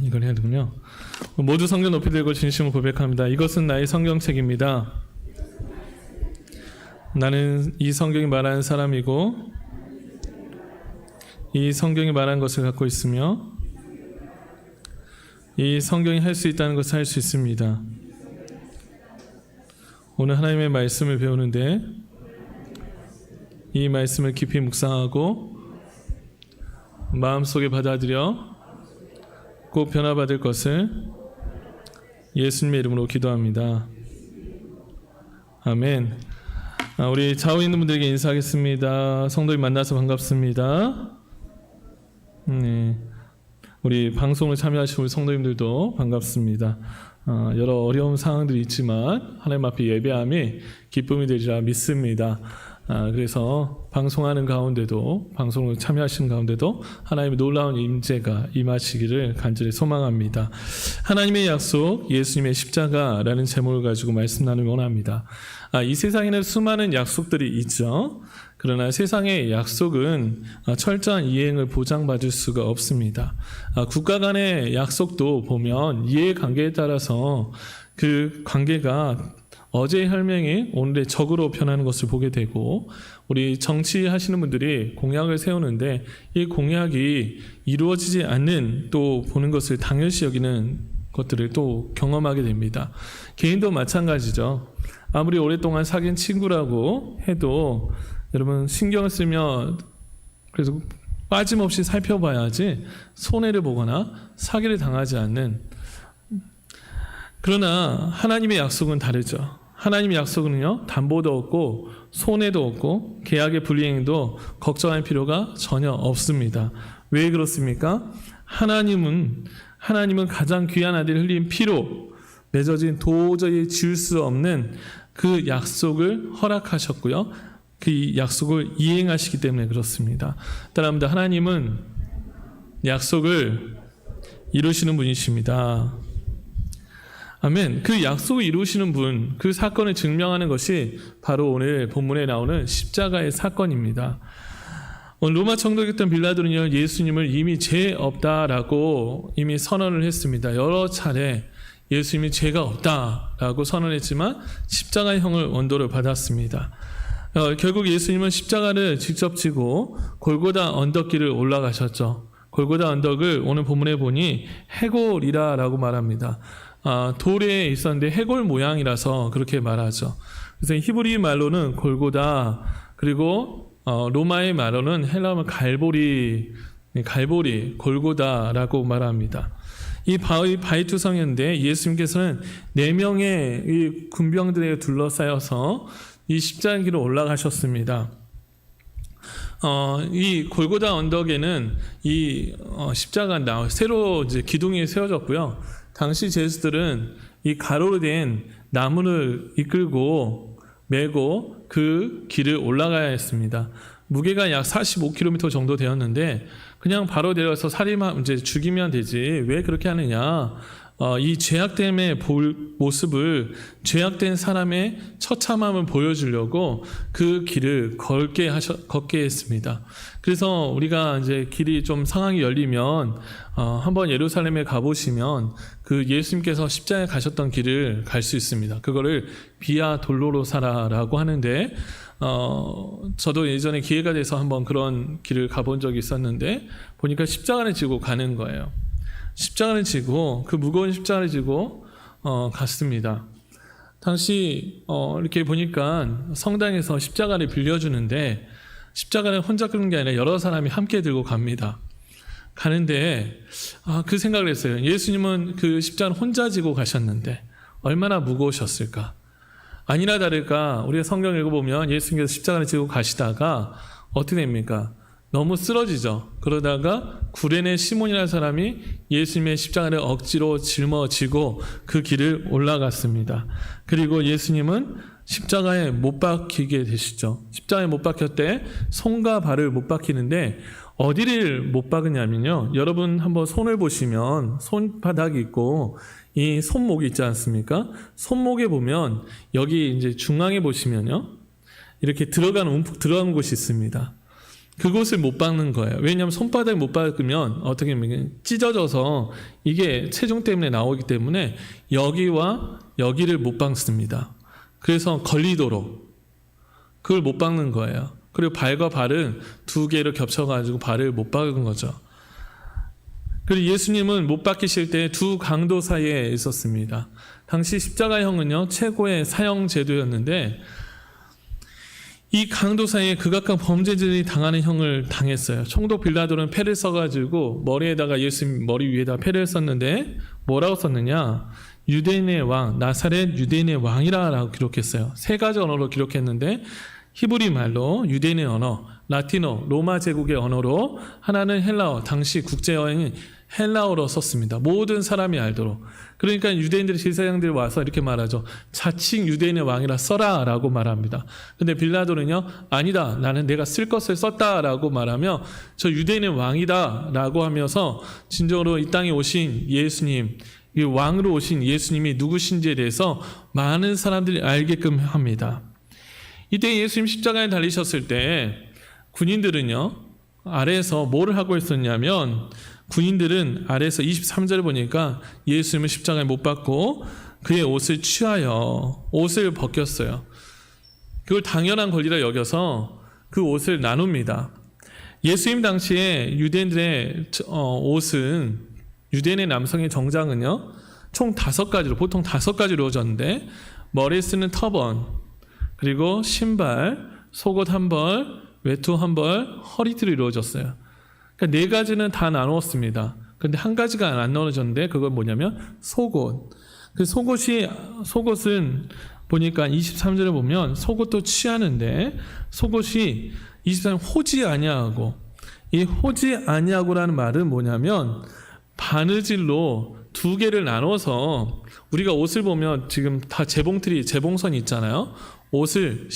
이걸 해야 되군요. 모두 성경 높이 들고 진심을 고백합니다. 이것은 나의 성경책입니다. 나는 이 성경이 말하는 사람이고 이 성경이 말하는 것을 갖고 있으며 이 성경이 할 수 있다는 것을 할 수 있습니다. 오늘 하나님의 말씀을 배우는데 이 말씀을 깊이 묵상하고 마음속에 받아들여 꼭 변화받을 것을 예수님의 이름으로 기도합니다. 아멘. 우리 좌우에 있는 분들에게 인사하겠습니다. 성도님 만나서 반갑습니다. 네. 우리 방송을 참여하신 우리 성도님들도 반갑습니다. 여러 어려운 상황들이 있지만 하나님 앞에 예배함이 기쁨이 되리라 믿습니다. 그래서 방송하는 가운데도 방송을 참여하시는 가운데도 하나님의 놀라운 임재가 임하시기를 간절히 소망합니다. 하나님의 약속 예수님의 십자가라는 제목을 가지고 말씀 나누기 원합니다. 이 세상에는 수많은 약속들이 있죠. 그러나 세상의 약속은 철저한 이행을 보장받을 수가 없습니다. 국가 간의 약속도 보면 이해관계에 따라서 그 관계가 어제의 혈맹이 오늘의 적으로 변하는 것을 보게 되고, 우리 정치하시는 분들이 공약을 세우는데 이 공약이 이루어지지 않는 또 보는 것을 당연시 여기는 것들을 또 경험하게 됩니다. 개인도 마찬가지죠. 아무리 오랫동안 사귄 친구라고 해도 여러분 신경을 쓰며 그래서 빠짐없이 살펴봐야지 손해를 보거나 사기를 당하지 않는. 그러나 하나님의 약속은 다르죠. 하나님의 약속은요, 담보도 없고 손해도 없고 계약의 불이행도 걱정할 필요가 전혀 없습니다. 왜 그렇습니까? 하나님은 가장 귀한 아들을 흘린 피로 맺어진 도저히 지울 수 없는 그 약속을 허락하셨고요, 그 약속을 이행하시기 때문에 그렇습니다. 따라합니다. 하나님은 약속을 이루시는 분이십니다. 아멘. 그 약속을 이루시는 분, 그 사건을 증명하는 것이 바로 오늘 본문에 나오는 십자가의 사건입니다. 로마 총독이었던 빌라도는요, 예수님을 이미 죄 없다라고 이미 선언을 했습니다. 여러 차례 예수님이 죄가 없다라고 선언했지만 십자가의 형을 원도를 받았습니다. 결국 예수님은 십자가를 직접 지고 골고다 언덕길을 올라가셨죠. 골고다 언덕을 오늘 본문에 보니 해골이라고 말합니다. 돌에 있었는데 해골 모양이라서 그렇게 말하죠. 그래서 히브리 말로는 골고다, 그리고 로마의 말로는 헬라어 갈보리, 골고다라고 말합니다. 이 바이투성인데 예수님께서는 4명의 이 군병들에 둘러싸여서 이 십자가 길을 올라가셨습니다. 이 골고다 언덕에는 이 십자가 새로 이제 기둥이 세워졌고요. 당시 제수들은 이 가로로 된 나무를 이끌고 메고 그 길을 올라가야 했습니다. 무게가 약 45km 정도 되었는데 그냥 바로 내려서 이제 죽이면 되지 왜 그렇게 하느냐. 이 죄악됨의 모습을, 죄악된 사람의 처참함을 보여주려고 그 길을 걷게 했습니다. 그래서 우리가 이제 길이 좀 상황이 열리면 한번 예루살렘에 가보시면 그 예수님께서 십자가에 가셨던 길을 갈 수 있습니다. 그거를 비아 돌로로사라라고 하는데 저도 예전에 기회가 돼서 한번 그런 길을 가본 적이 있었는데 보니까 십자가를 지고 가는 거예요. 십자가를 지고, 그 무거운 십자가를 지고 갔습니다. 당시 이렇게 보니까 성당에서 십자가를 빌려주는데 십자가를 혼자 끄는 게 아니라 여러 사람이 함께 들고 갑니다. 가는데 그 생각을 했어요. 예수님은 그 십자가를 혼자 지고 가셨는데 얼마나 무거우셨을까. 아니나 다를까 우리가 성경 읽어보면 예수님께서 십자가를 지고 가시다가 어떻게 됩니까? 너무 쓰러지죠. 그러다가 구레네 시몬이라는 사람이 예수님의 십자가를 억지로 짊어지고 그 길을 올라갔습니다. 그리고 예수님은 십자가에 못 박히게 되시죠. 십자가에 못 박혔대 손과 발을 못 박히는데 어디를 못 박으냐면요, 여러분 한번 손을 보시면 손바닥이 있고 이 손목이 있지 않습니까? 손목에 보면 여기 이제 중앙에 보시면요, 이렇게 움푹 들어간 곳이 있습니다. 그곳을 못 박는 거예요. 왜냐하면 손바닥에 못 박으면 어떻게 보면 찢어져서 이게 체중 때문에 나오기 때문에 여기와 여기를 못 박습니다. 그래서 걸리도록 그걸 못 박는 거예요. 그리고 발과 발은 두 개를 겹쳐가지고 발을 못 박은 거죠. 그리고 예수님은 못 박히실 때 두 강도 사이에 있었습니다. 당시 십자가형은요 최고의 사형 제도였는데 이 강도 사이에 극악한 범죄자들이 당하는 형을 당했어요. 총독 빌라도는 패를 써가지고 머리에다가 예수님 머리 위에다 패를 썼는데 뭐라고 썼느냐? 유대인의 왕, 나사렛 유대인의 왕이라고 기록했어요. 세 가지 언어로 기록했는데 히브리 말로 유대인의 언어, 라틴어, 로마 제국의 언어로 하나는 헬라어, 당시 국제어행은 헬라어로 썼습니다. 모든 사람이 알도록. 그러니까 유대인들이 제사장들이 와서 이렇게 말하죠. 자칭 유대인의 왕이라 써라 라고 말합니다. 근데 빌라도는요 아니다 나는 내가 쓸 것을 썼다 라고 말하며 저 유대인의 왕이다 라고 하면서 진정으로 이 땅에 오신 예수님, 이 왕으로 오신 예수님이 누구신지에 대해서 많은 사람들이 알게끔 합니다. 이때 예수님 십자가에 달리셨을 때 군인들은요 아래에서 뭐를 하고 있었냐면 군인들은 아래에서 23절을 보니까 예수님을 십자가에 못 박고 그의 옷을 취하여 옷을 벗겼어요. 그걸 당연한 권리라 여겨서 그 옷을 나눕니다. 예수님 당시에 유대인들의 옷은 유대인의 남성의 정장은요 총 5가지로 보통 5가지로 이루어졌는데 머리에 쓰는 터번 그리고 신발, 속옷 한 벌, 외투 한 벌, 허리띠로 이루어졌어요. 그러니까 4가지는 다 나누었습니다. 그런데 한 가지가 안 나눠졌는데 그건 뭐냐면 속옷. 그 속옷은 보니까 23절에 보면 속옷도 취하는데 속옷이 23절 호지 아니하고 이 호지 아니하고라는 말은 뭐냐면 바느질로 2개를 나눠서 우리가 옷을 보면 지금 다 재봉선이 있잖아요. 옷을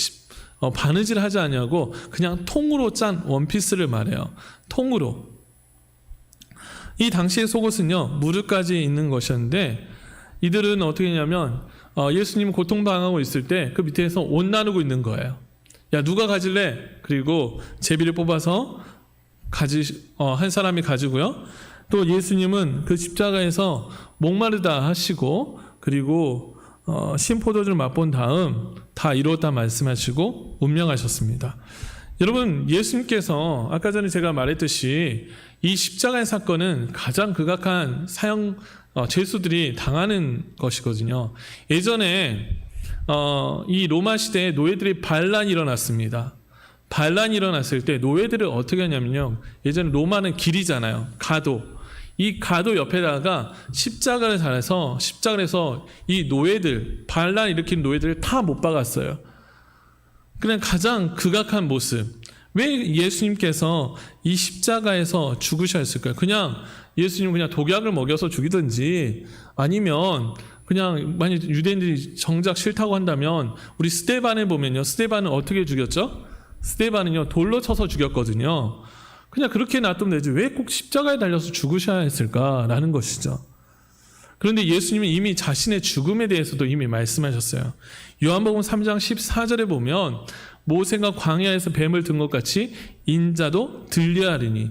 바느질 하지 않냐고 그냥 통으로 짠 원피스를 말해요. 통으로. 이 당시의 속옷은요 무릎까지 있는 것이었는데 이들은 어떻게 했냐면 예수님 고통당하고 있을 때 그 밑에서 옷 나누고 있는 거예요. 야 누가 가질래? 그리고 제비를 뽑아서 한 사람이 가지고요. 또 예수님은 그 십자가에서 목마르다 하시고 그리고 신포도주를 맛본 다음 다 이루었다 말씀하시고 운명하셨습니다. 여러분 예수님께서 아까 전에 제가 말했듯이 이 십자가의 사건은 가장 극악한 사형 죄수들이 당하는 것이거든요. 예전에 이 로마 시대에 노예들이 반란이 일어났습니다. 반란이 일어났을 때 노예들을 어떻게 하냐면요. 예전에 로마는 길이잖아요. 가도. 이 가도 옆에다가 십자가를 달아서 십자가에서 이 노예들 반란 일으킨 노예들을 다 못 박았어요. 그냥 가장 극악한 모습. 왜 예수님께서 이 십자가에서 죽으셔야 했을까요? 그냥 예수님 그냥 독약을 먹여서 죽이든지 아니면 그냥 만약 유대인들이 정작 싫다고 한다면 우리 스데반을 보면요. 스데반은 어떻게 죽였죠? 스데반은요 돌로 쳐서 죽였거든요. 그냥 그렇게 놔두면 되지 왜 꼭 십자가에 달려서 죽으셔야 했을까라는 것이죠. 그런데 예수님은 이미 자신의 죽음에 대해서도 이미 말씀하셨어요. 요한복음 3장 14절에 보면 모세가 광야에서 뱀을 든 것 같이 인자도 들려야 하리니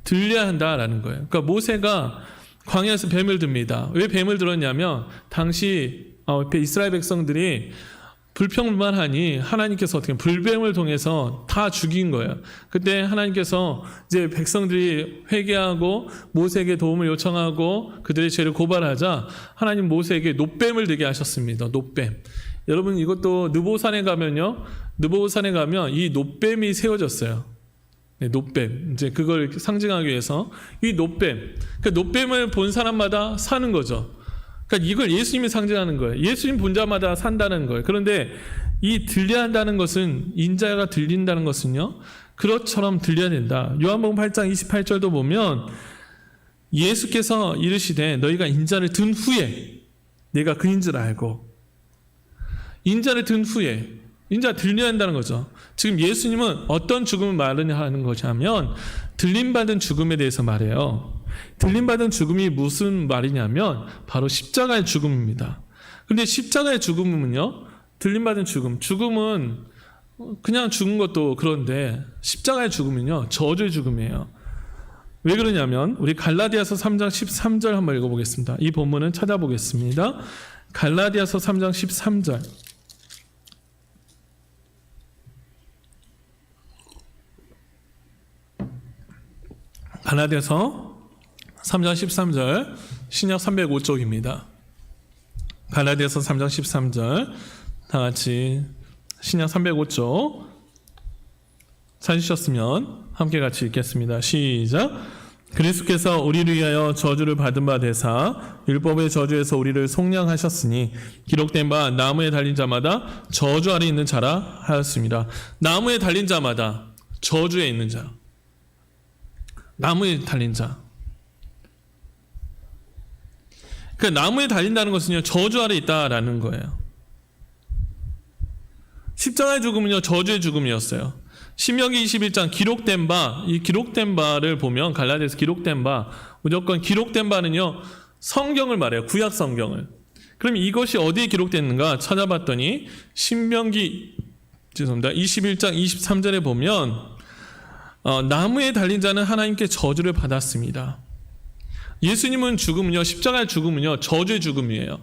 들려야 한다라는 거예요. 그러니까 모세가 광야에서 뱀을 듭니다. 왜 뱀을 들었냐면 당시 이스라엘 백성들이 불평불만하니 하나님께서 어떻게 불뱀을 통해서 다 죽인 거예요. 그때 하나님께서 이제 백성들이 회개하고 모세에게 도움을 요청하고 그들의 죄를 고발하자 하나님 모세에게 놋뱀을 들게 하셨습니다. 놋뱀. 여러분 이것도 느보산에 가면요. 느보산에 가면 이 놋뱀이 세워졌어요. 네, 놋뱀. 이제 그걸 상징하기 위해서 이 놋뱀. 그 놋뱀을 본 사람마다 사는 거죠. 그러니까 이걸 예수님이 상징하는 거예요. 예수님 본 자마다 산다는 거예요. 그런데 이 들려야 한다는 것은 인자가 들린다는 것은요. 그것처럼 들려야 된다. 요한복음 8장 28절도 보면 예수께서 이르시되 너희가 인자를 든 후에 내가 그인 줄 알고 인자를 든 후에 인자 들려야 한다는 거죠. 지금 예수님은 어떤 죽음을 말하는 것이냐면 들림받은 죽음에 대해서 말해요. 들림받은 죽음이 무슨 말이냐면 바로 십자가의 죽음입니다. 그런데 십자가의 죽음은요. 들림받은 죽음은 그냥 죽은 것도 그런데 십자가의 죽음은요 저주의 죽음이에요. 왜 그러냐면 우리 갈라디아서 3장 13절 한번 읽어보겠습니다. 이 본문은 찾아보겠습니다. 갈라디아서 3장 13절. 갈라디아서 3장 13절 신약 305쪽입니다. 갈라디아서 3장 13절 다 같이 신약 305쪽 찾으셨으면 함께 같이 읽겠습니다. 시작. 그리스도께서 우리를 위하여 저주를 받은 바 되사 율법의 저주에서 우리를 속량하셨으니 기록된 바 나무에 달린 자마다 저주 아래 있는 자라 하였습니다. 나무에 달린 자마다 저주에 있는 자. 나무에 달린 자. 그 나무에 달린다는 것은요 저주 아래 있다라는 거예요. 십자가의 죽음은요 저주의 죽음이었어요. 신명기 21장 기록된 바, 이 기록된 바를 보면 갈라디아서 기록된 바, 무조건 기록된 바는요 성경을 말해요. 구약 성경을. 그럼 이것이 어디에 기록됐는가 찾아봤더니 신명기 21장 23절에 보면 나무에 달린 자는 하나님께 저주를 받았습니다. 예수님은 죽음은요 십자가의 죽음은요 저주의 죽음이에요.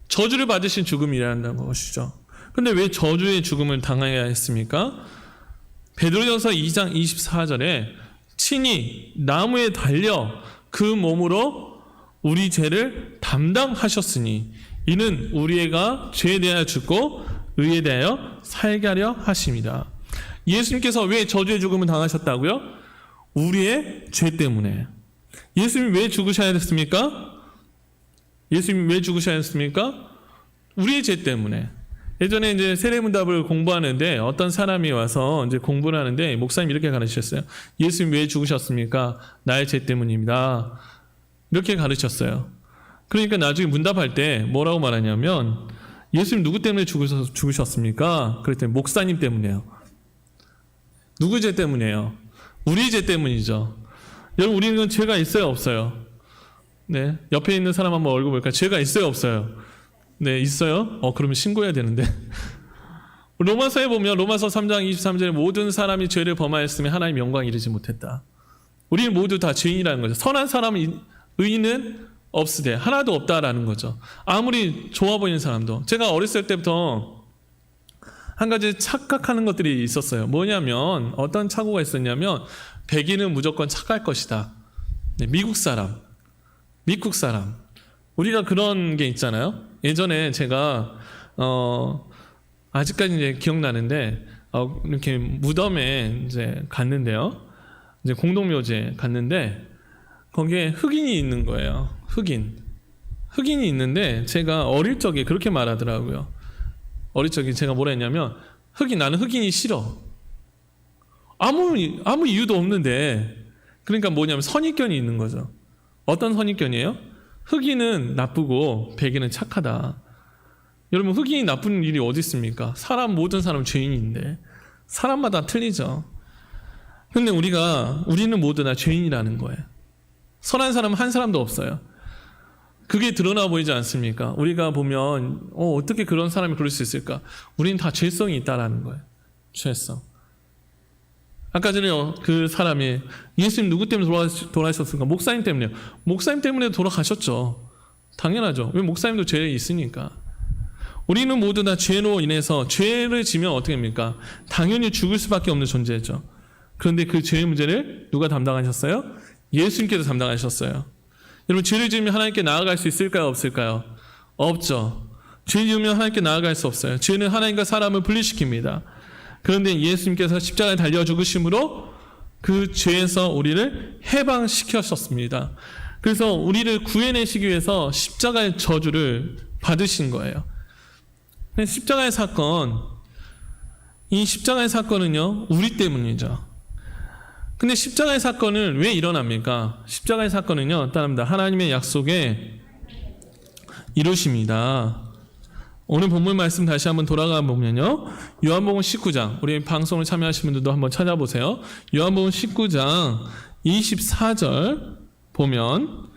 저주를 받으신 죽음이라는 것이죠. 근데 왜 저주의 죽음을 당해야 했습니까? 베드로전서 2장 24절에 친히 나무에 달려 그 몸으로 우리 죄를 담당하셨으니 이는 우리가 죄에 대하여 죽고 의에 대하여 살게 하려 하십니다. 예수님께서 왜 저주의 죽음을 당하셨다고요? 우리의 죄 때문에. 예수님이 왜 죽으셔야 됐습니까? 예수님이 왜 죽으셔야 했습니까? 우리의 죄 때문에. 예전에 이제 세례문답을 공부하는데 어떤 사람이 와서 이제 공부를 하는데 목사님이 이렇게 가르치셨어요. 예수님 왜 죽으셨습니까? 나의 죄 때문입니다. 이렇게 가르쳤어요. 그러니까 나중에 문답할 때 뭐라고 말하냐면 예수님 누구 때문에 죽으셨습니까? 그랬더니 목사님 때문이에요. 누구 죄 때문이에요? 우리 죄 때문이죠. 여러분 우리는 죄가 있어요 없어요? 네, 옆에 있는 사람 한번 얼굴 볼까요? 죄가 있어요 없어요? 네, 있어요? 그러면 신고해야 되는데. 로마서에 보면 로마서 3장 23절에 모든 사람이 죄를 범하였으면 하나님 영광 이르지 못했다. 우리는 모두 다 죄인이라는 거죠. 선한 사람 의인은 없으되 하나도 없다라는 거죠. 아무리 좋아 보이는 사람도. 제가 어렸을 때부터 한 가지 착각하는 것들이 있었어요. 뭐냐면 어떤 착오가 있었냐면 백인은 무조건 착할 것이다. 네, 미국 사람. 우리가 그런 게 있잖아요. 예전에 제가 아직까지 이제 기억나는데 이렇게 무덤에 이제 갔는데요. 이제 공동묘지에 갔는데 거기에 흑인이 있는 거예요. 흑인이 있는데 제가 어릴 적에 그렇게 말하더라고요. 어릴 적에 제가 뭐라 했냐면 나는 흑인이 싫어. 아무 이유도 없는데. 그러니까 뭐냐면 선입견이 있는 거죠. 어떤 선입견이에요? 흑인은 나쁘고 백인은 착하다. 여러분 흑인이 나쁜 일이 어디 있습니까? 모든 사람 죄인인데 사람마다 틀리죠. 근데 우리는 모두 다 죄인이라는 거예요. 선한 사람은 한 사람도 없어요. 그게 드러나 보이지 않습니까? 우리가 보면 어떻게 그런 사람이 그럴 수 있을까? 우리는 다 죄성이 있다라는 거예요. 죄성. 아까 전에 그 사람이 예수님 누구 때문에 돌아가셨습니까? 목사님 때문에요. 목사님 때문에 돌아가셨죠. 당연하죠. 왜 목사님도 죄에 있으니까. 우리는 모두 다 죄로 인해서 죄를 지면 어떻게 됩니까? 당연히 죽을 수밖에 없는 존재죠. 그런데 그 죄의 문제를 누가 담당하셨어요? 예수님께서 담당하셨어요. 여러분 죄를 지으면 하나님께 나아갈 수 있을까요? 없을까요? 없죠. 죄 지으면 하나님께 나아갈 수 없어요. 죄는 하나님과 사람을 분리시킵니다. 그런데 예수님께서 십자가에 달려 죽으심으로 그 죄에서 우리를 해방시키셨습니다. 그래서 우리를 구해내시기 위해서 십자가의 저주를 받으신 거예요. 십자가의 사건, 이 십자가의 사건은요 우리 때문이죠. 근데 십자가의 사건은 왜 일어납니까? 십자가의 사건은요 따릅니다. 하나님의 약속에 이루십니다. 오늘 본문 말씀 다시 한번 돌아가 보면요. 요한복음 19장, 우리 방송을 참여하신 분들도 한번 찾아보세요. 요한복음 19장 24절 보면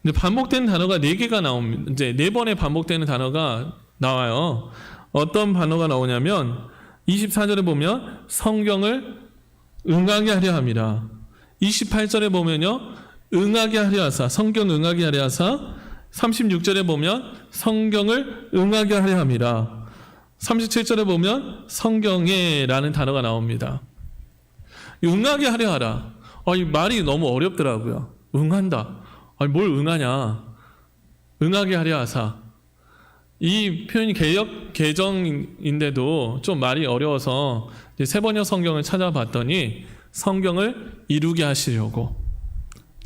이제 반복되는 단어가 4개가 나옵니다. 이제 4번의 반복되는 단어가 나와요. 어떤 단어가 나오냐면 24절에 보면 성경을 응하게 하려 함이라. 28절에 보면요, 응하게 하려 하사, 성경 응하게 하려 하사. 36절에 보면 성경을 응하게 하려 함이라. 37절에 보면 성경에 라는 단어가 나옵니다. 응하게 하려 하라. 이 말이 너무 어렵더라고요. 응한다. 뭘 응하냐. 응하게 하려 하사. 이 표현이 개역 개정인데도 좀 말이 어려워서 세번역 성경을 찾아봤더니 성경을 이루게 하시려고,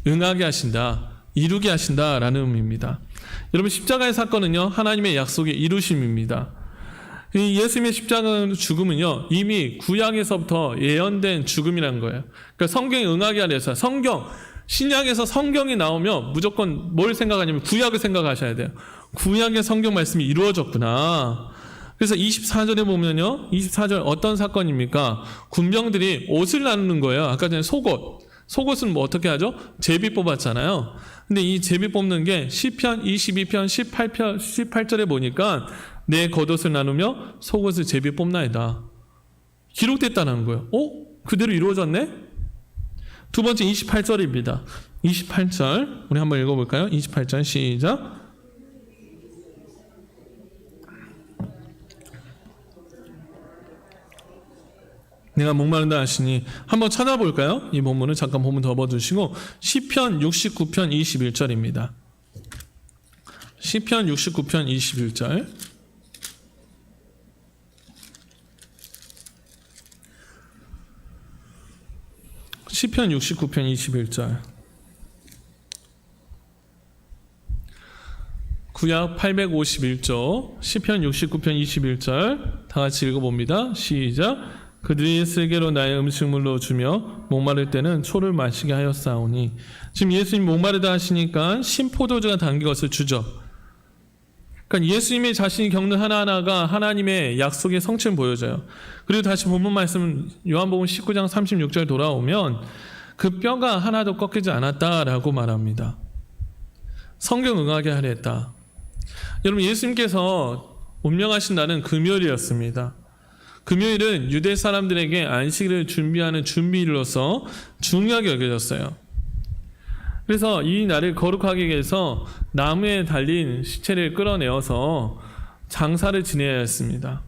응하게 하신다, 이루게 하신다라는 의미입니다. 여러분, 십자가의 사건은요, 하나님의 약속의 이루심입니다. 이 예수님의 십자가 죽음은요, 이미 구약에서부터 예언된 죽음이라는 거예요. 그러니까 성경에 응하게 하려 해서, 신약에서 성경이 나오면 무조건 뭘 생각하냐면 구약을 생각하셔야 돼요. 구약의 성경 말씀이 이루어졌구나. 그래서 24절에 보면요, 24절 어떤 사건입니까? 군병들이 옷을 나누는 거예요. 아까 전에 속옷은 뭐 어떻게 하죠? 제비 뽑았잖아요. 근데 이 제비 뽑는 게 시편 22편 18절에 보니까 내 겉옷을 나누며 속옷을 제비 뽑나이다. 기록됐다는 거예요. 그대로 이루어졌네? 두 번째 28절입니다. 28절 우리 한번 읽어볼까요? 28절 시작. 내가 목마른다 하시니, 한번 찾아볼까요? 이 본문을 잠깐 본문 덮어주시고 시편 69편 21절입니다. 시편 69편 21절. 시편 69편 21절. 구약 851조 시편 69편 21절 다 같이 읽어봅니다. 시작. 그들이 쓸개로 나의 음식물로 주며 목마를 때는 초를 마시게 하였사오니. 지금 예수님 목마르다 하시니까 신포도주가 담긴 것을 주죠. 그러니까 예수님이 자신이 겪는 하나하나가 하나님의 약속의 성취를 보여줘요. 그리고 다시 본문 말씀 요한복음 19장 36절 돌아오면 그 뼈가 하나도 꺾이지 않았다라고 말합니다. 성경 응하게 하려 했다. 여러분, 예수님께서 운명하신 날은 금요일이었습니다. 금요일은 유대 사람들에게 안식일을 준비하는 준비일로서 중요하게 여겨졌어요. 그래서 이 날을 거룩하게 해서 나무에 달린 시체를 끌어내어서 장사를 지내야 했습니다.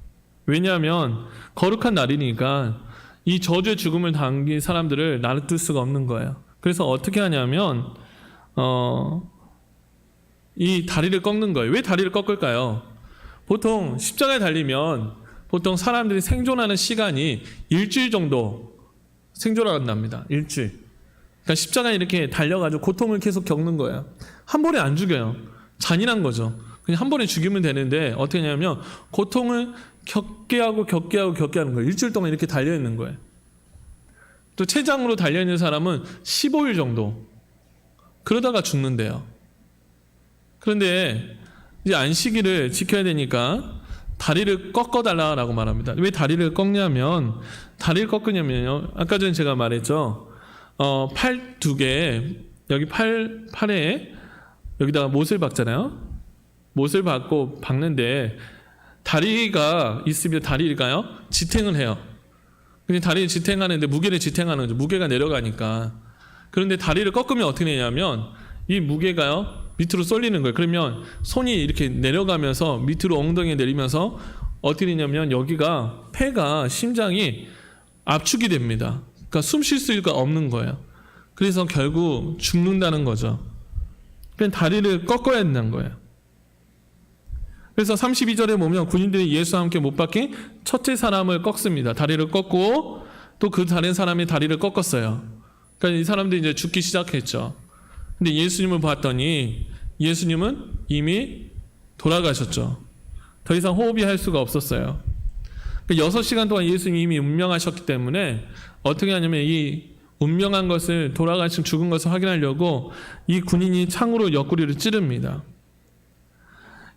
왜냐하면 거룩한 날이니까 이 저주의 죽음을 당긴 사람들을 놔둘 수가 없는 거예요. 그래서 어떻게 하냐면 이 다리를 꺾는 거예요. 왜 다리를 꺾을까요? 보통 십자가에 달리면 보통 사람들이 생존하는 시간이 일주일 정도 생존한답니다. 일주일. 그러니까 십자가에 이렇게 달려가지고 고통을 계속 겪는 거예요. 한 번에 안 죽여요. 잔인한 거죠. 그냥 한 번에 죽이면 되는데 어떻게 하냐면 고통을 겪게 하는 거예요. 일주일 동안 이렇게 달려있는 거예요. 또 췌장으로 달려있는 사람은 15일 정도 그러다가 죽는데요. 그런데 이제 안식일을 지켜야 되니까 다리를 꺾어달라고 말합니다. 왜 다리를 꺾냐면, 다리를 꺾으냐면요, 아까 전에 제가 말했죠. 팔 두 개, 여기 팔에 여기다가 못을 박잖아요. 못을 박는데 다리가 있으면 다리가요 지탱을 해요. 근데 다리를 지탱하는데 무게를 지탱하는 거죠. 무게가 내려가니까. 그런데 다리를 꺾으면 어떻게 되냐면 이 무게가요 밑으로 쏠리는 거예요. 그러면 손이 이렇게 내려가면서 밑으로 엉덩이에 내리면서 어떻게 되냐면 여기가 폐가, 심장이 압축이 됩니다. 그러니까 숨 쉴 수가 없는 거예요. 그래서 결국 죽는다는 거죠. 그냥 다리를 꺾어야 된다는 거예요. 그래서 32절에 보면 군인들이 예수와 함께 못 박힌 첫째 사람을 꺾습니다. 다리를 꺾고 또 그 다른 사람이 다리를 꺾었어요. 그러니까 이 사람들이 이제 죽기 시작했죠. 근데 예수님을 봤더니 예수님은 이미 돌아가셨죠. 더 이상 호흡이 할 수가 없었어요. 6시간 동안 예수님이 이미 운명하셨기 때문에 어떻게 하냐면 이 운명한 것을, 돌아가신 죽은 것을 확인하려고 이 군인이 창으로 옆구리를 찌릅니다.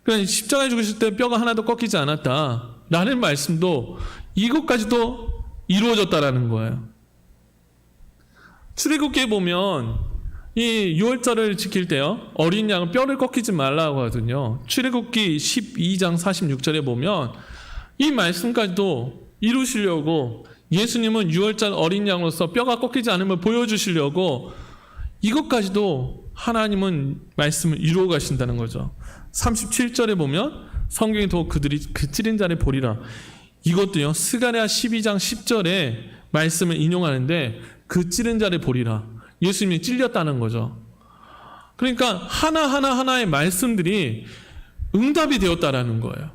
그러니까 십자가에 죽으실 때 뼈가 하나도 꺾이지 않았다 라는 말씀도 이것까지도 이루어졌다라는 거예요. 출애굽기에 보면 이 유월절을 지킬 때요 어린 양은 뼈를 꺾이지 말라고 하거든요. 출애굽기 12장 46절에 보면 이 말씀까지도 이루시려고, 예수님은 유월절 어린 양으로서 뼈가 꺾이지 않음을 보여주시려고 이것까지도 하나님은 말씀을 이루어 가신다는 거죠. 37절에 보면 성경에 더 그들이 그 찌른 자를 보리라. 이것도요, 스가랴 12장 10절에 말씀을 인용하는데 그 찌른 자를 보리라. 예수님이 찔렸다는 거죠. 그러니까 하나하나의 말씀들이 응답이 되었다라는 거예요.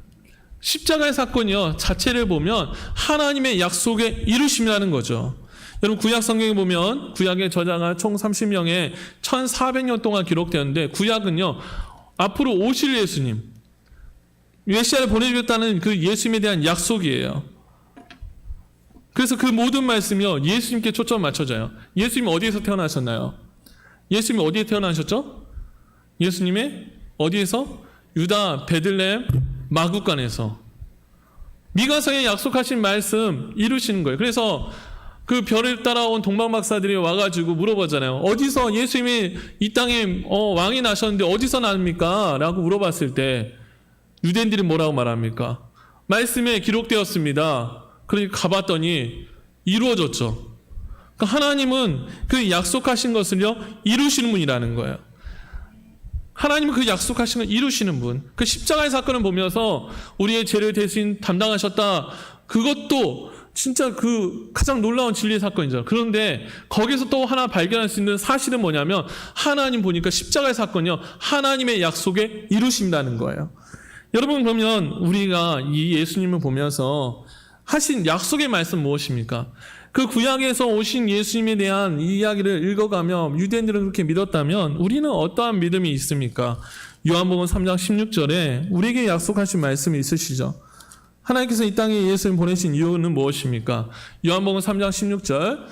십자가의 사건이요, 자체를 보면 하나님의 약속의 이루심이라는 거죠. 여러분, 구약 성경에 보면 구약의 저자가 총 30명에 1400년 동안 기록되었는데, 구약은요 앞으로 오실 예수님, 메시아를 보내주겠다는 그 예수님에 대한 약속이에요. 그래서 그 모든 말씀이요 예수님께 초점 맞춰져요. 예수님 어디에서 태어나셨나요? 예수님이 어디에 태어나셨죠? 예수님의 어디에서? 유다 베들레헴 마구간에서. 미가서에 약속하신 말씀 이루시는 거예요. 그래서 그 별을 따라온 동방박사들이 와가지고 물어보잖아요. 어디서 예수님이 이 땅에 왕이 나셨는데 어디서 납니까? 라고 물어봤을 때 유대인들이 뭐라고 말합니까? 말씀에 기록되었습니다. 그러니까 가봤더니 이루어졌죠. 그러니까 하나님은 그 약속하신 것을요 이루시는 분이라는 거예요. 하나님은 그 약속하신 걸 이루시는 분. 그 십자가의 사건을 보면서 우리의 죄를 대신 담당하셨다. 그것도 진짜 그 가장 놀라운 진리의 사건이죠. 그런데 거기서 또 하나 발견할 수 있는 사실은 뭐냐면, 하나님 보니까 십자가의 사건이요 하나님의 약속에 이루신다는 거예요. 여러분, 그러면 우리가 이 예수님을 보면서 하신 약속의 말씀 무엇입니까? 그 구약에서 오신 예수님에 대한 이야기를 읽어가며 유대인들은 그렇게 믿었다면 우리는 어떠한 믿음이 있습니까? 요한복음 3장 16절에 우리에게 약속하신 말씀이 있으시죠. 하나님께서 이 땅에 예수님 보내신 이유는 무엇입니까? 요한복음 3장 16절,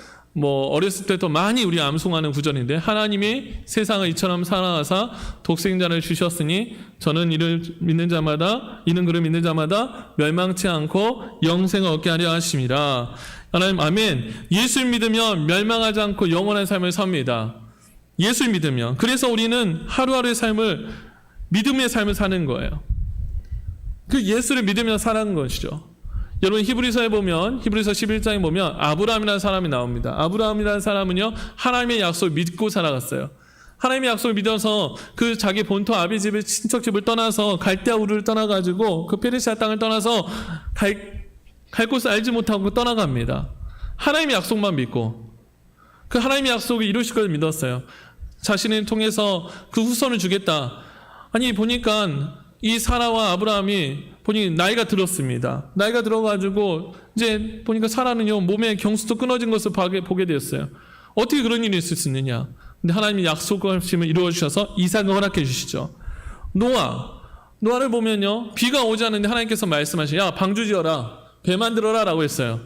어렸을 때부터 많이 우리 암송하는 구절인데, 하나님이 세상을 이처럼 사랑하사 독생자를 주셨으니 저는 이는 그를 믿는 자마다 멸망치 않고 영생을 얻게 하려 하심이라. 하나님, 아멘. 예수를 믿으면 멸망하지 않고 영원한 삶을 삽니다. 예수를 믿으면. 그래서 우리는 하루하루의 삶을, 믿음의 삶을 사는 거예요. 그 예수를 믿으며 사는 것이죠. 여러분, 히브리서에 보면, 히브리서 11장에 보면 아브라함이라는 사람이 나옵니다. 아브라함이라는 사람은요 하나님의 약속을 믿고 살아갔어요. 하나님의 약속을 믿어서 그 자기 본토 아비 집을, 친척 집을 떠나서 갈대아 우르를 떠나가지고 그 페르시아 땅을 떠나서 갈 곳을 알지 못하고 떠나갑니다. 하나님의 약속만 믿고 그 하나님의 약속을 이루실 것을 믿었어요. 자신을 통해서 그 후손을 주겠다. 아니, 보니까 이 사라와 아브라함이 나이가 들었습니다. 나이가 들어가지고 이제 보니까 사라는요 몸에 경수도 끊어진 것을 보게 되었어요. 어떻게 그런 일이 있을 수 있느냐? 근데 하나님이 약속하심을 이루어 주셔서 이삭을 허락해 주시죠. 노아를 보면요 비가 오지 않는데 하나님께서 말씀하시죠. 야, 방주 지어라, 배 만들어라 라고 했어요.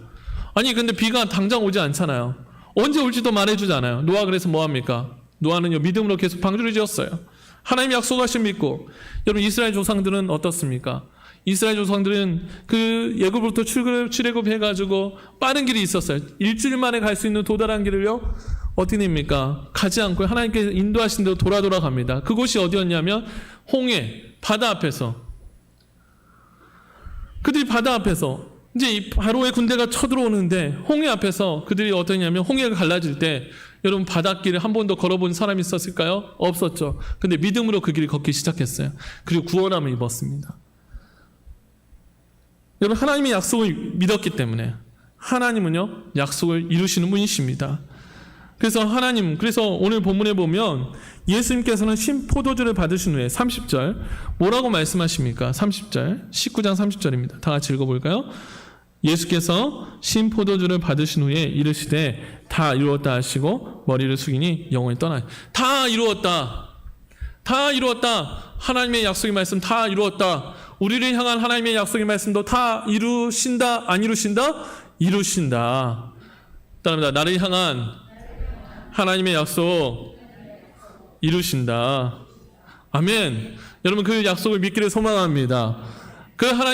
아니, 근데 비가 당장 오지 않잖아요. 언제 올지도 말해주지 않아요. 노아 그래서 뭐합니까? 노아는요 믿음으로 계속 방주를 지었어요. 하나님 약속하신 믿고. 여러분, 이스라엘 조상들은 어떻습니까? 이스라엘 조상들은 그 애굽으로부터 출애굽해가지고 빠른 길이 있었어요. 일주일 만에 갈 수 있는 도달한 길을요 어떻게 됩니까? 가지 않고 하나님께서 인도하신 대로 돌아갑니다. 그곳이 어디였냐면 홍해, 바다 앞에서. 그들이 바다 앞에서 이제 이 바로의 군대가 쳐들어오는데 홍해 앞에서 그들이 어떠냐면, 홍해가 갈라질 때 여러분 바닷길을 한 번도 걸어본 사람이 있었을까요? 없었죠. 근데 믿음으로 그 길을 걷기 시작했어요. 그리고 구원함을 입었습니다. 여러분, 하나님의 약속을 믿었기 때문에 하나님은요 약속을 이루시는 분이십니다. 그래서 그래서 오늘 본문에 보면 예수님께서는 신포도주를 받으신 후에 30절 뭐라고 말씀하십니까? 30절, 19장 30절입니다. 다 같이 읽어볼까요? 예수께서 신포도주를 받으신 후에 이르시되 다 이루었다 하시고 머리를 숙이니 영혼이 떠나요. 다 이루었다. 하나님의 약속의 말씀 다 이루었다. 우리를 향한 하나님의 약속의 말씀도 다 이루신다. 안 이루신다? 이루신다. 따릅니다. 나를 향한 하나님의 약속 이루신다. 아멘. 여러분, 그 약속을 믿기를 소망합니다.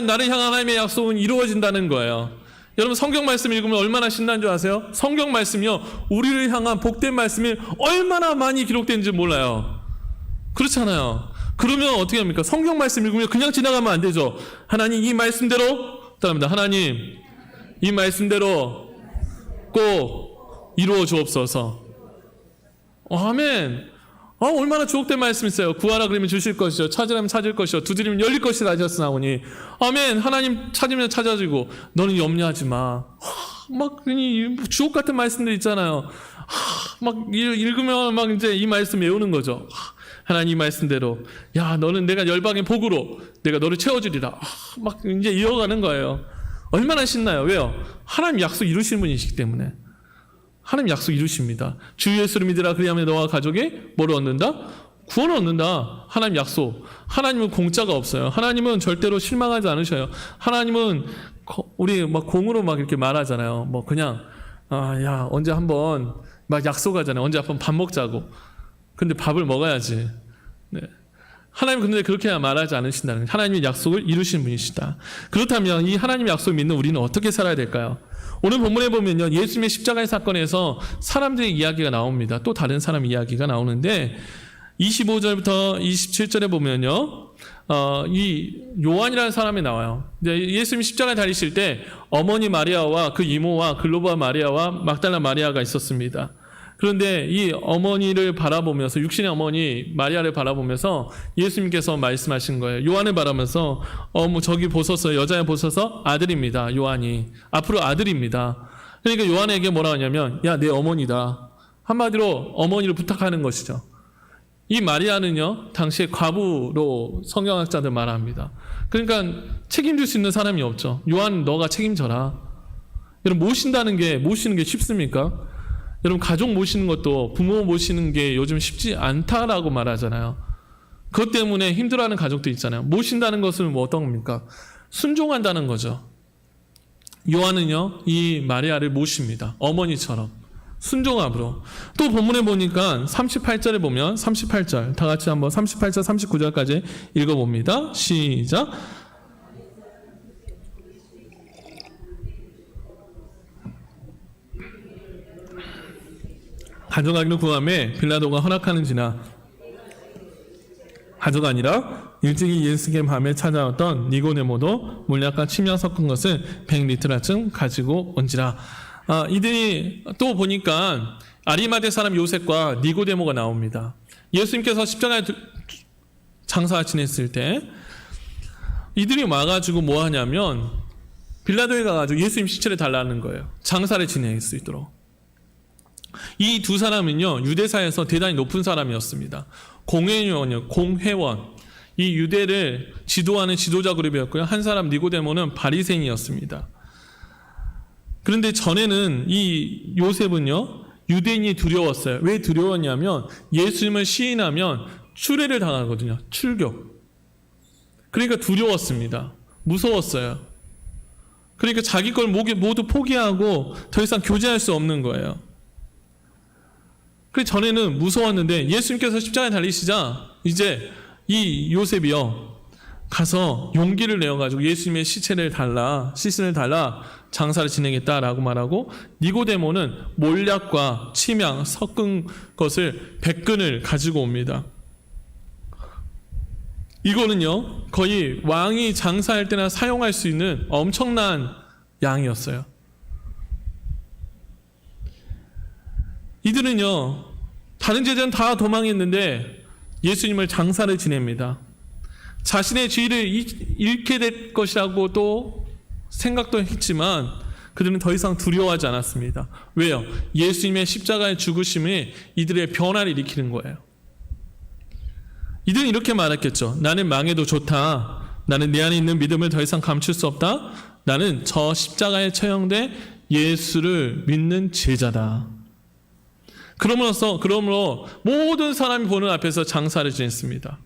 나를 향한 하나님의 약속은 이루어진다는 거예요. 여러분, 성경 말씀 읽으면 얼마나 신나는 줄 아세요? 성경 말씀이요 우리를 향한 복된 말씀이 얼마나 많이 기록된지 몰라요. 그렇잖아요. 그러면 어떻게 합니까? 성경 말씀 읽으면 그냥 지나가면 안 되죠. 하나님 이 말씀대로 따릅니다. 하나님 이 말씀대로 꼭 이루어 주옵소서. 아멘. 얼마나 주옥된 말씀 있어요. 구하라 그러면 주실 것이요, 찾으라면 찾을 것이요, 두드리면 열릴 것이라 하셨사오니. 아멘. 하나님 찾으면 찾아지고 너는 염려하지 마. 막 주옥 같은 말씀들 있잖아요. 막 읽으면 막 이제 이 말씀 외우는 거죠. 하나님 이 말씀대로, 야 너는 내가 열방의 복으로 내가 너를 채워주리라. 막 이제 이어가는 거예요. 얼마나 신나요. 왜요? 하나님 약속 이루시는 분이시기 때문에. 하나님 약속 이루십니다. 주 예수를 믿으라 그리하면 너와 가족이 뭐를 얻는다? 구원을 얻는다. 하나님 약속. 하나님은 공짜가 없어요. 하나님은 절대로 실망하지 않으셔요. 하나님은 우리 막 공으로 막 이렇게 말하잖아요. 뭐 그냥 야 언제 한번 막 약속하잖아요. 언제 한번 밥 먹자고. 근데 밥을 먹어야지. 네. 하나님 근데 그렇게 말하지 않으신다는 거예요. 하나님의 약속을 이루시는 분이시다. 그렇다면 이 하나님의 약속을 믿는 우리는 어떻게 살아야 될까요? 오늘 본문에 보면요, 예수님의 십자가의 사건에서 사람들의 이야기가 나옵니다. 또 다른 사람 이야기가 나오는데 25절부터 27절에 보면요, 이 요한이라는 사람이 나와요. 예수님이 십자가에 달리실 때 어머니 마리아와 그 이모와 글로바 마리아와 막달라 마리아가 있었습니다. 그런데 이 어머니를 바라보면서, 육신의 어머니 마리아를 바라보면서 예수님께서 말씀하신 거예요. 요한을 바라면서 저기 보소서, 여자애 보소서, 아들입니다. 요한이 앞으로 아들입니다. 그러니까 요한에게 뭐라 하냐면, 야 내 어머니다. 한마디로 어머니를 부탁하는 것이죠. 이 마리아는요 당시에 과부로 성경학자들 말합니다. 그러니까 책임질 수 있는 사람이 없죠. 요한 너가 책임져라. 여러분 모시는 게 쉽습니까? 여러분 가족 모시는 것도, 부모 모시는 게 요즘 쉽지 않다라고 말하잖아요. 그것 때문에 힘들어하는 가족도 있잖아요. 모신다는 것은 뭐 어떤 겁니까? 순종한다는 거죠. 요한은요 이 마리아를 모십니다. 어머니처럼 순종함으로. 또 본문에 보니까 38절에 보면, 38절 다 같이 한번 38절 39절까지 읽어봅니다. 시작. 가져가기를 구하매 빌라도가 허락하는지나, 가져가 아니라 일찍이 예수께 밤에 찾아왔던 니고데모도 물약과 침향 섞은 것을 100리터라쯤 가지고 온지라. 이들이 또 보니까 아리마대 사람 요셉과 니고데모가 나옵니다. 예수님께서 십자가에 장사 지냈을 때 이들이 와가지고 뭐 하냐면 빌라도에 가가지고 예수님 시체를 달라는 거예요. 장사를 지낼 수 있도록. 이 두 사람은요 유대사에서 대단히 높은 사람이었습니다. 공회원, 이 유대를 지도하는 지도자 그룹이었고요. 한 사람 니고데모는 바리새인이었습니다. 그런데 전에는 이 요셉은요 유대인이 두려웠어요. 왜 두려웠냐면 예수님을 시인하면 추례를 당하거든요. 출교. 그러니까 두려웠습니다. 무서웠어요. 그러니까 자기 걸 모두 포기하고 더 이상 교제할 수 없는 거예요. 그래서 전에는 무서웠는데 예수님께서 십자가에 달리시자 이제 이 요셉이요 가서 용기를 내어가지고 예수님의 시신을 달라 장사를 진행했다라고 말하고, 니고데모는 몰약과 침향 섞은 것을 100근을 가지고 옵니다. 이거는요 거의 왕이 장사할 때나 사용할 수 있는 엄청난 양이었어요. 이들은요 다른 제자는 다 도망했는데 예수님을 장사를 지냅니다. 자신의 죄를 잃게 될 것이라고 또 생각도 했지만 그들은 더 이상 두려워하지 않았습니다. 왜요? 예수님의 십자가의 죽으심이 이들의 변화를 일으키는 거예요. 이들은 이렇게 말했겠죠. 나는 망해도 좋다. 나는 내 안에 있는 믿음을 더 이상 감출 수 없다. 나는 저 십자가에 처형된 예수를 믿는 제자다. 그러므로 모든 사람이 보는 앞에서 장사를 지냈습니다.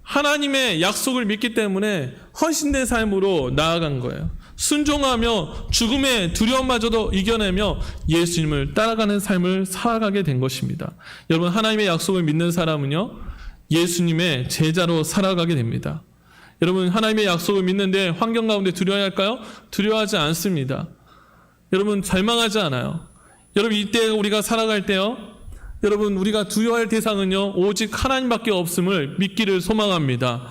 하나님의 약속을 믿기 때문에 헌신된 삶으로 나아간 거예요. 순종하며 죽음의 두려움마저도 이겨내며 예수님을 따라가는 삶을 살아가게 된 것입니다. 여러분 하나님의 약속을 믿는 사람은요 예수님의 제자로 살아가게 됩니다. 여러분 하나님의 약속을 믿는데 환경 가운데 두려워할까요? 두려워하지 않습니다. 여러분 절망하지 않아요. 여러분 이때 우리가 살아갈 때요 여러분 우리가 두려워할 대상은요 오직 하나님밖에 없음을 믿기를 소망합니다.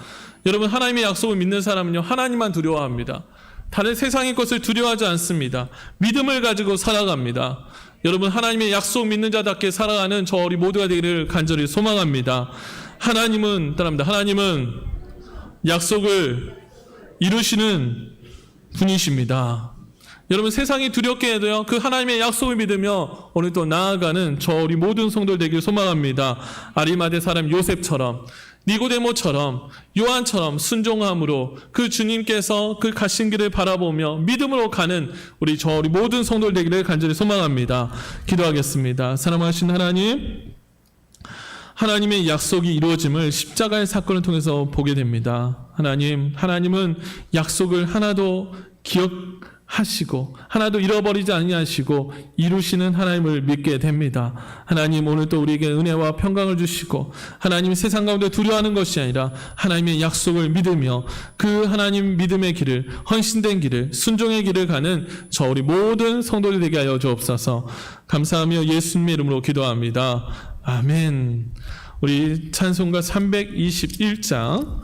여러분 하나님의 약속을 믿는 사람은요 하나님만 두려워합니다. 다른 세상의 것을 두려워하지 않습니다. 믿음을 가지고 살아갑니다. 여러분, 하나님의 약속 믿는 자답게 살아가는 저 우리 모두가 되기를 간절히 소망합니다. 하나님은 약속을 이루시는 분이십니다. 여러분, 세상이 두렵게 해도요, 그 하나님의 약속을 믿으며 오늘 또 나아가는 저 우리 모든 성도들 되기를 소망합니다. 아리마대 사람 요셉처럼, 니고데모처럼, 요한처럼 순종함으로 그 주님께서 그 가신 길을 바라보며 믿음으로 가는 우리 모든 성도들 되기를 간절히 소망합니다. 기도하겠습니다. 사랑하신 하나님, 하나님의 약속이 이루어짐을 십자가의 사건을 통해서 보게 됩니다. 하나님은 약속을 하나도 기억하시고 하나도 잃어버리지 아니하시고 이루시는 하나님을 믿게 됩니다. 하나님, 오늘 또 우리에게 은혜와 평강을 주시고 하나님 세상 가운데 두려워하는 것이 아니라 하나님의 약속을 믿으며 그 하나님 믿음의 길을, 헌신된 길을, 순종의 길을 가는 저 우리 모든 성도들 되게 하여 주옵소서. 감사하며 예수님의 이름으로 기도합니다. 아멘. 우리 찬송가 321장